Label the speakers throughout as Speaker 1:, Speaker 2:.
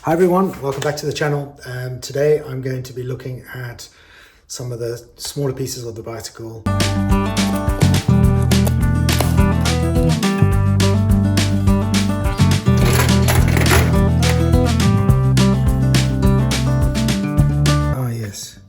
Speaker 1: Hi everyone, welcome back to the channel. Today I'm going to be looking at some of the smaller pieces of the bicycle. Ah yes.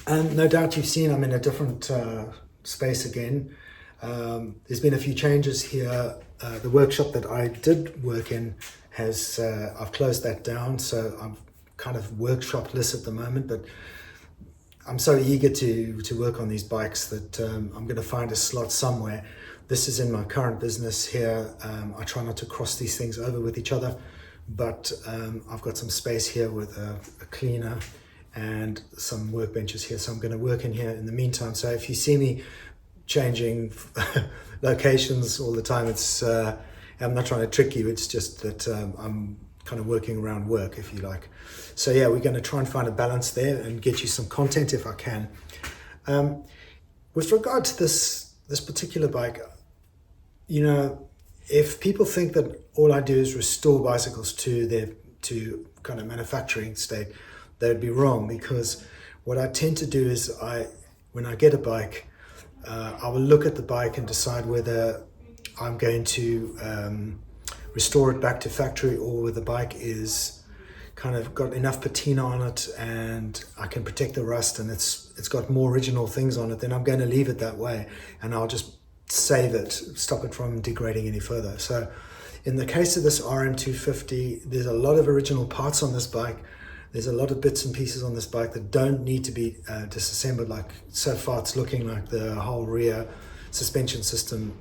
Speaker 1: And no doubt you've seen I'm in a different space again. There's been a few changes here. The workshop that I did work in has, I've closed that down, so I'm kind of workshopless at the moment, but I'm so eager to work on these bikes that I'm going to find a slot somewhere. This is in my current business here. I try not to cross these things over with each other, but I've got some space here with a cleaner and some workbenches here, so I'm going to work in here in the meantime. So if you see me changing locations all the time, it's I'm not trying to trick you, it's just that I'm kind of working around work, if you like. So yeah, we're going to try and find a balance there and get you some content if I can. With regard to this particular bike, you know, if people think that all I do is restore bicycles to kind of manufacturing state, they'd be wrong, because what I tend to do is when I get a bike, I will look at the bike and decide whether I'm going to restore it back to factory, or whether the bike is kind of got enough patina on it and I can protect the rust and it's got more original things on it. Then I'm going to leave it that way and I'll just save it, stop it from degrading any further. So in the case of this RM250, there's a lot of original parts on this bike. There's a lot of bits and pieces on this bike that don't need to be disassembled. Like, so far it's looking like the whole rear suspension system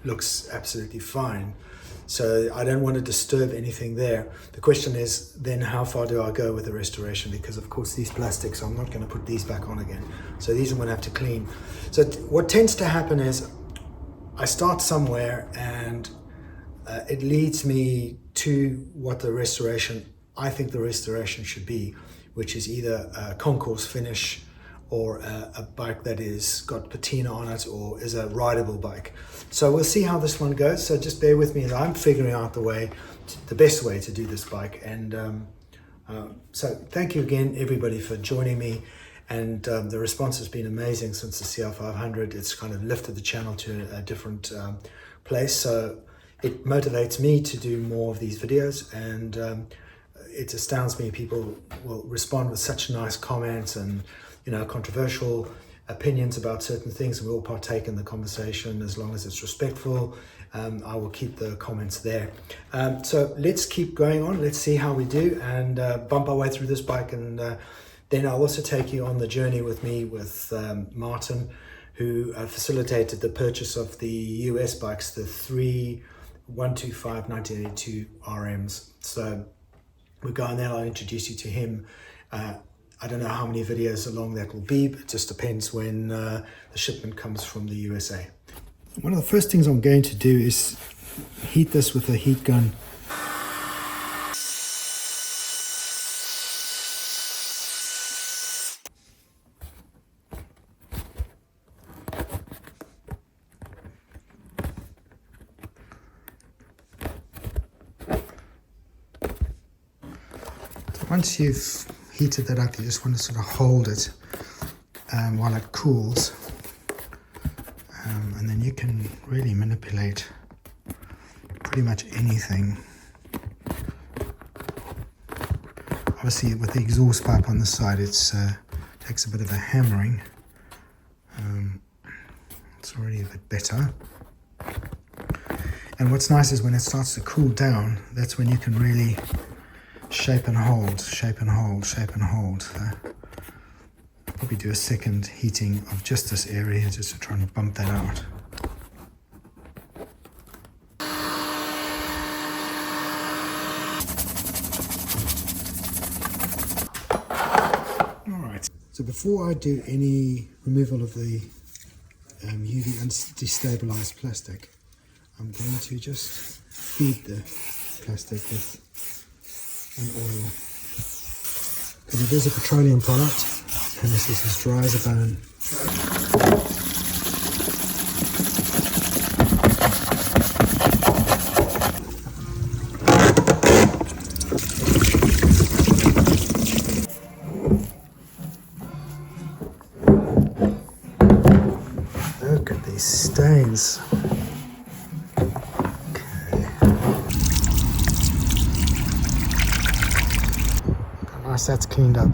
Speaker 1: looks absolutely fine. So I don't want to disturb anything there. The question is then, how far do I go with the restoration? Because of course these plastics, I'm not going to put these back on again. So these I'm going to have to clean. So what tends to happen is I start somewhere and it leads me to what I think the restoration should be, which is either a concourse finish or a bike that is got patina on it, or is a rideable bike. So we'll see how this one goes. So just bear with me as I'm figuring out the best way to do this bike. And so thank you again, everybody, for joining me. And the response has been amazing since the CR500. It's kind of lifted the channel to a different place. So it motivates me to do more of these videos, and it astounds me people will respond with such nice comments and, you know, controversial opinions about certain things, and we all partake in the conversation as long as it's respectful. I will keep the comments there. So let's keep going on. Let's see how we do and bump our way through this bike, and then I'll also take you on the journey with me with Martin, who facilitated the purchase of the US bikes, the 3 125 1982 RMs. So we'll go on there. I'll introduce you to him. I don't know how many videos along that will be, but it just depends when the shipment comes from the USA. One of the first things I'm going to do is heat this with a heat gun. Once you've heated that up, you just want to sort of hold it while it cools. And then you can really manipulate pretty much anything. Obviously with the exhaust pipe on the side, it takes a bit of a hammering. It's already a bit better. And what's nice is when it starts to cool down, that's when you can really shape and hold, shape and hold, shape and hold. I'll probably do a second heating of just this area just to try and bump that out. Alright, so before I do any removal of the UV destabilized plastic, I'm going to just feed the plastic with an oil. Because it is a petroleum product, and this is as dry as a bone. Look at these stains. That's cleaned up.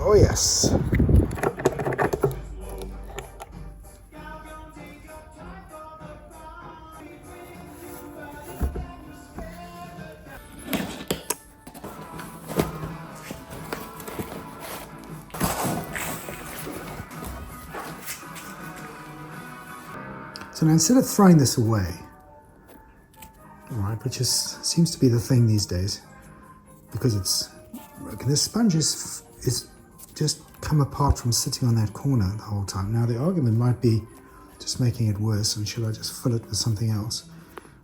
Speaker 1: Oh yes. So now instead of throwing this away, right, which seems to be the thing these days, because it's this sponge is just come apart from sitting on that corner the whole time. Now the argument might be just making it worse, and should I just fill it with something else?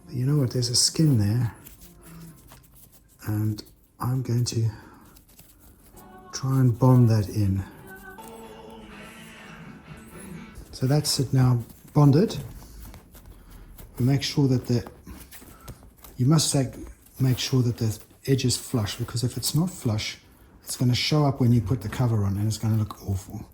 Speaker 1: But you know what, there's a skin there, and I'm going to try and bond that in. So that's it now bonded. Make sure that you must make sure that the edge is flush, because if it's not flush, it's going to show up when you put the cover on and it's going to look awful.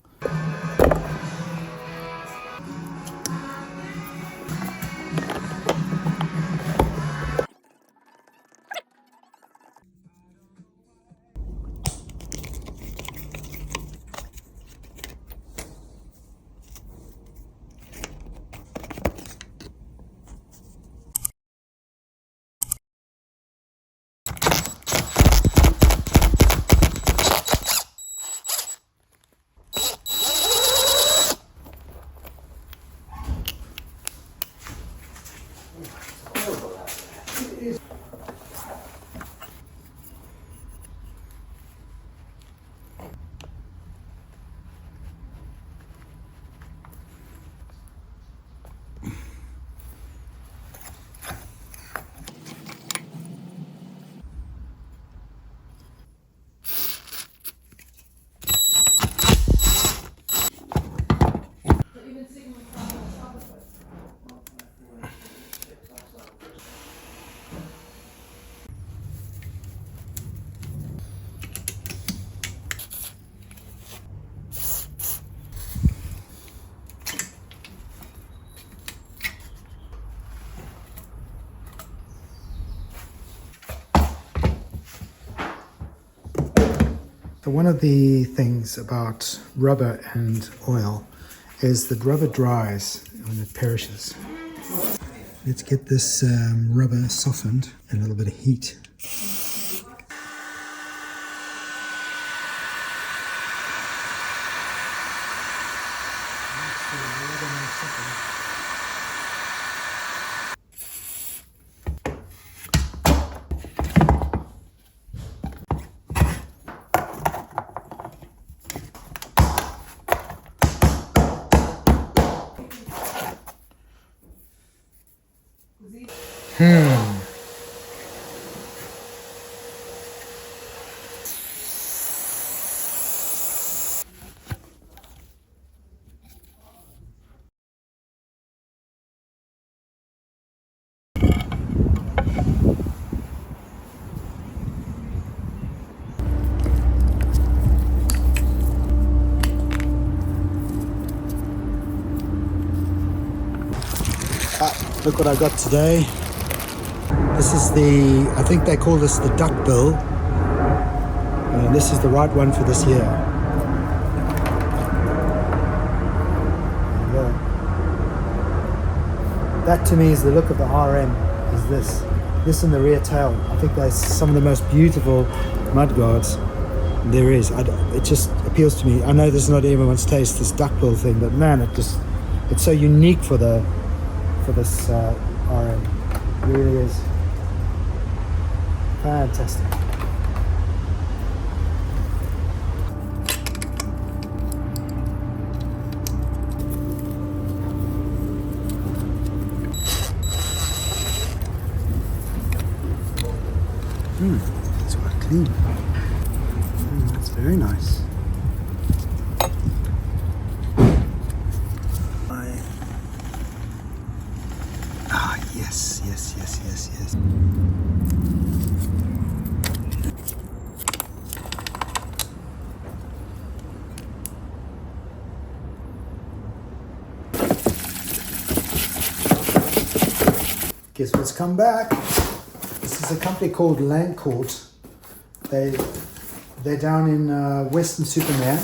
Speaker 1: So one of the things about rubber and oil is that rubber dries when it perishes. Let's get this rubber softened and a little bit of heat. Look what I got today. This is the, I think they call this the duck bill. This is the right one for this year. There you go. That to me is the look of the RM, is this. This and the rear tail. I think they're some of the most beautiful mudguards there is. It just appeals to me. I know this is not everyone's taste, this duck bill thing, but man, it's so unique for this RM. It really is. Fantastic. It's quite clean. That's very nice. Yes. Guess what's come back? This is a company called Landcourt. They're down in Western Supermare.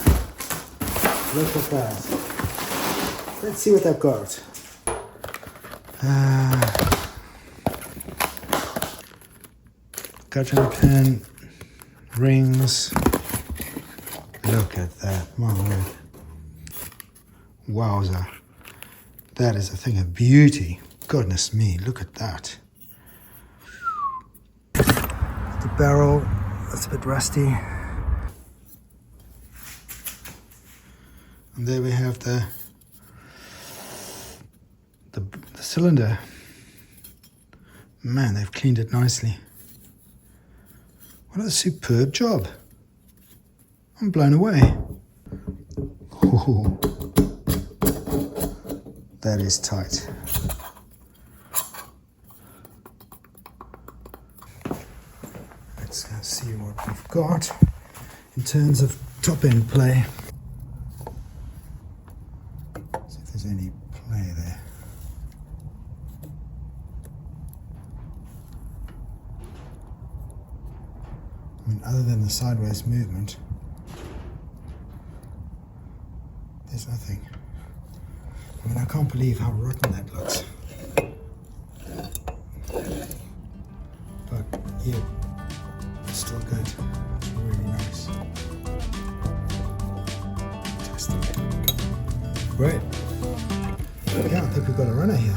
Speaker 1: Look at that. Let's see what they've got. Gudgeon pin, rings. Look at that, my word. Wowza. That is a thing of beauty. Goodness me, look at that. The barrel, that's a bit rusty. And there we have the cylinder. Man, they've cleaned it nicely. What a superb job. I'm blown away. Ooh, that is tight. Let's see what we've got in terms of top end play. See if there's any play there. I mean, other than the sideways movement, there's nothing. I mean, I can't believe how rotten that looks. But yeah, it's still good. It's really nice. Fantastic. Great. Yeah, I think we've got a runner here.